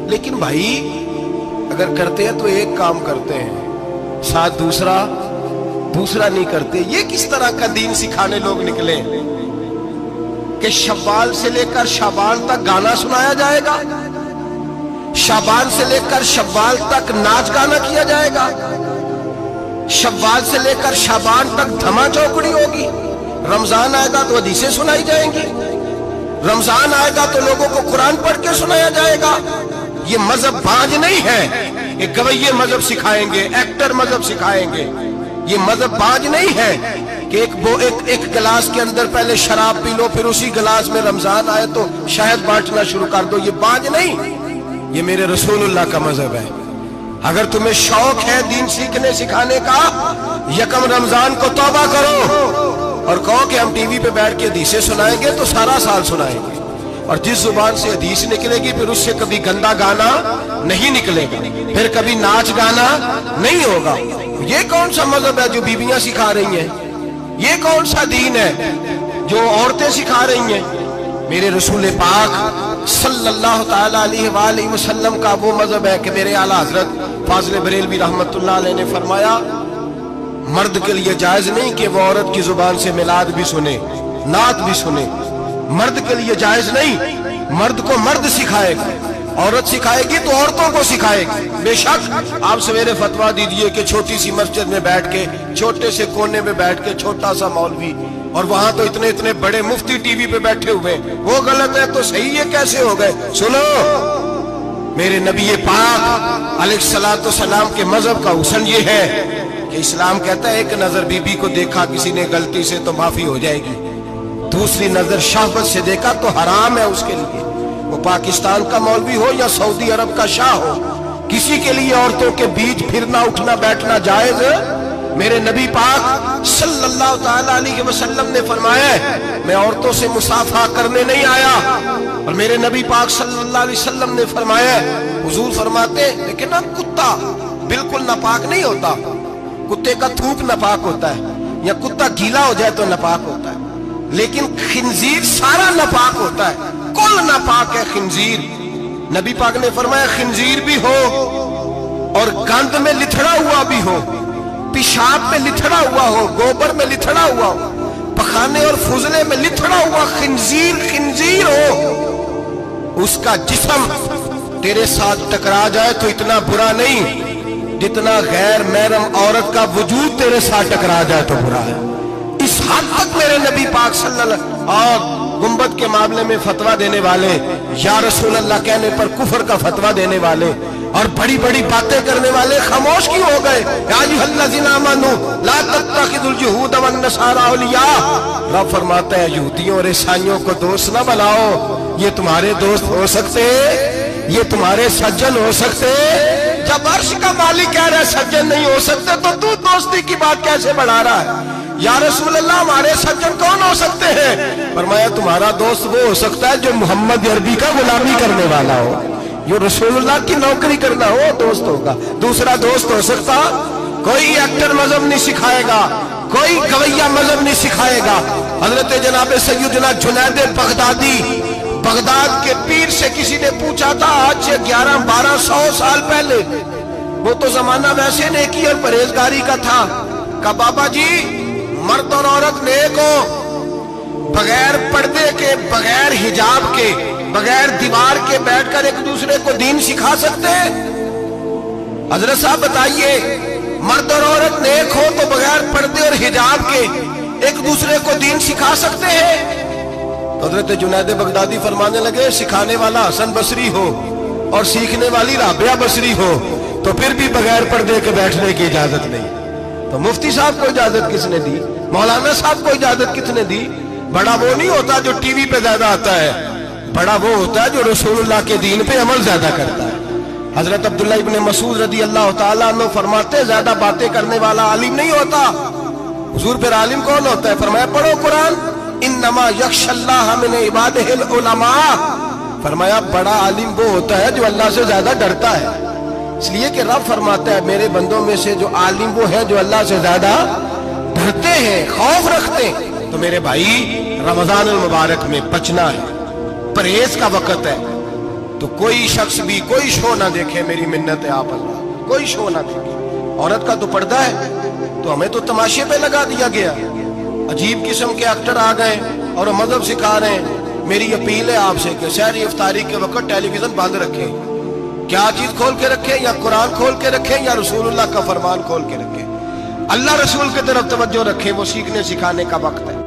لیکن بھائی اگر کرتے ہیں تو ایک کام کرتے ہیں، ساتھ دوسرا نہیں کرتے۔ یہ کس طرح کا دین سکھانے لوگ نکلے کہ شوال سے لے کر شعبان تک گانا سنایا جائے گا، شعبان سے لے کر شوال تک ناچ گانا کیا جائے گا، شوال سے لے کر شعبان تک دھما چوکڑی ہوگی، رمضان آئے گا تو حدیثیں سنائی جائیں گی، رمضان آئے گا تو لوگوں کو قرآن پڑھ کے سنایا جائے گا۔ یہ مذہب بانج نہیں ہے کہ گویے مذہب سکھائیں گے، ایکٹر مذہب سکھائیں گے۔ یہ مذہب بانج نہیں ہے کہ ایک گلاس کے اندر پہلے شراب پی لو، پھر اسی گلاس میں رمضان آئے تو شہد بانٹنا شروع کر دو۔ یہ بانج نہیں، یہ میرے رسول اللہ کا مذہب ہے۔ اگر تمہیں شوق ہے دین سیکھنے سکھانے کا، یکم رمضان کو توبہ کرو اور کہو کہ ہم ٹی وی پہ بیٹھ کے حدیثیں سنائیں گے تو سارا سال سنائیں گے، اور جس زبان سے حدیث نکلے گی پھر اس سے کبھی گندا گانا نہیں نکلے گا، پھر کبھی ناچ گانا نہیں ہوگا۔ یہ کون سا مذہب ہے جو بیویاں سکھا رہی ہیں؟ یہ کون سا دین ہے جو عورتیں سکھا رہی ہیں؟ میرے رسول پاک صلی اللہ تعالی علیہ وآلہ وسلم کا وہ مذہب ہے کہ میرے اعلیٰ حضرت فاضل بریلوی رحمت اللہ علیہ نے فرمایا، مرد کے لیے جائز نہیں کہ وہ عورت کی زبان سے میلاد بھی سنے، نعت بھی سنے۔ مرد کے لیے جائز نہیں، مرد کو مرد سکھائے گا، عورت سکھائے گی تو عورتوں کو سکھائے گی۔ بے شک آپ سویرے فتویٰ دیجئے کہ چھوٹی سی مسجد میں بیٹھ کے، چھوٹے سے کونے میں بیٹھ کے چھوٹا سا مولوی، اور وہاں تو اتنے بڑے مفتی ٹی وی پہ بیٹھے ہوئے، وہ غلط ہے تو صحیح یہ کیسے ہو گئے؟ سنو، میرے نبی پاک علیہ الصلوۃ والسلام کے مذہب کا حسن یہ ہے کہ اسلام کہتا ہے ایک نظر بی بی کو دیکھا کسی نے غلطی سے تو معافی ہو جائے گی، دوسری نظر شہوت سے دیکھا تو حرام ہے اس کے لیے، وہ پاکستان کا مولوی ہو یا سعودی عرب کا شاہ ہو، کسی کے لیے عورتوں کے بیچ پھرنا اٹھنا بیٹھنا جائز ہے۔ میرے نبی پاک صلی اللہ تعالی علیہ وسلم نے فرمایا ہے میں عورتوں سے مصافحہ کرنے نہیں آیا، اور میرے نبی پاک صلی اللہ علیہ وسلم نے فرمایا ہے، حضور فرماتے ہیں لیکن نا کتا بالکل ناپاک نہیں ہوتا، کتے کا تھوک ناپاک ہوتا ہے، یا کتا گیلا ہو جائے تو ناپاک ہوتا ہے، لیکن خنزیر سارا ناپاک ہوتا ہے، کل ناپاک ہے خنزیر۔ نبی پاک نے فرمایا خنزیر بھی ہو اور گند میں لتھڑا ہوا بھی ہو، پیشاب میں لتھڑا ہوا ہو، گوبر میں لتھڑا ہوا ہو، پخانے اور فضلے میں لتھڑا ہوا خنزیر ہو، اس کا جسم تیرے ساتھ ٹکرا جائے تو اتنا برا نہیں جتنا غیر محرم عورت کا وجود تیرے ساتھ ٹکرا جائے تو برا ہے۔ اس حد تک میرے نبی پاک صلی اللہ علیہ وسلم، اور گنبد کے معاملے میں فتویٰ دینے والے، یا رسول اللہ کہنے پر کفر کا فتویٰ دینے والے اور بڑی بڑی باتیں کرنے والے خاموش کیوں ہو گئے؟ یا ایھا الذین آمنوا لا تتخذوا اليہود والنصارى اولیاء، رب فرماتا ہے یہودیوں اور عیسائیوں کو دوست نہ بناؤ، یہ تمہارے دوست ہو سکتے، یہ تمہارے سجن ہو سکتے؟ جب عرش کا مالک کہہ رہا ہے سجن نہیں ہو سکتے تو دوستی کی بات کیسے بڑھا رہا ہے؟ یا رسول اللہ ہمارے سجن کون ہو سکتے ہیں؟ فرمایا تمہارا دوست وہ ہو سکتا ہے جو محمد عربی کا غلامی کرنے والا ہو، جو رسول اللہ کی نوکری کرنا ہو دوست ہوگا۔ دوسرا دوست ہو سکتا؟ کوئی ایکٹر مذہب نہیں سکھائے گا، کوئی گویہ مذہب نہیں سکھائے گا۔ حضرت جناب سیدنا جنید بغدادی، بغداد کے پیر سے کسی نے پوچھا تھا آج سے 1100-1200 سال پہلے، وہ تو زمانہ ویسے نیکی اور پرہیزگاری کا تھا، کہا بابا جی مرد اور عورت نیک ہو، بغیر پردے کے، بغیر حجاب کے، بغیر دیوار کے بیٹھ کر ایک دوسرے کو دین سکھا سکتے ہیں؟ حضرت صاحب بتائیے، مرد اور عورت نیک ہو تو بغیر پردے اور حجاب کے ایک دوسرے کو دین سکھا سکتے ہیں؟ حضرت جنید بغدادی فرمانے لگے سکھانے والا حسن بصری ہو اور سیکھنے والی رابعہ بصری ہو تو پھر بھی بغیر پردے کے بیٹھنے کی اجازت نہیں۔ تو مفتی صاحب کو اجازت کس نے دی؟ مولانا صاحب کو اجازت کس نے دی؟ بڑا وہ نہیں ہوتا جو ٹی وی پہ زیادہ آتا ہے، بڑا وہ ہوتا ہے جو رسول اللہ کے دین پہ عمل زیادہ کرتا ہے۔ حضرت عبداللہ ابن مسعود رضی اللہ تعالیٰ عنہ فرماتے زیادہ باتیں کرنے والا عالم نہیں ہوتا۔ حضور پھر عالم کون ہوتا ہے؟ فرمایا پڑھو قرآن، انما یخشی اللہ من عبادہ العلماء، فرمایا بڑا عالم وہ ہوتا ہے جو اللہ سے زیادہ ڈرتا ہے، اس لیے کہ رب فرماتا ہے میرے بندوں میں سے جو عالم وہ ہے جو اللہ سے زیادہ ڈرتے ہیں، خوف رکھتے ہیں۔ تو میرے بھائی رمضان المبارک میں بچنا ہے، پرہیز کا وقت ہے، تو کوئی شخص بھی کوئی شو نہ دیکھے، میری منت ہے آپ اللہ، کوئی شو نہ دیکھے۔ عورت کا تو پردہ ہے، تو ہمیں تو تماشے پہ لگا دیا گیا، عجیب قسم کے ایکٹر آ گئے اور مذہب سکھا رہے ہیں۔ میری اپیل ہے آپ سے کہ سحری افطاری کے وقت ٹیلی ویژن بند رکھیں، کیا چیز کھول کے رکھیں؟ یا قرآن کھول کے رکھیں یا رسول اللہ کا فرمان کھول کے رکھیں۔ اللہ رسول کی طرف توجہ رکھیں، وہ سیکھنے سکھانے کا وقت ہے۔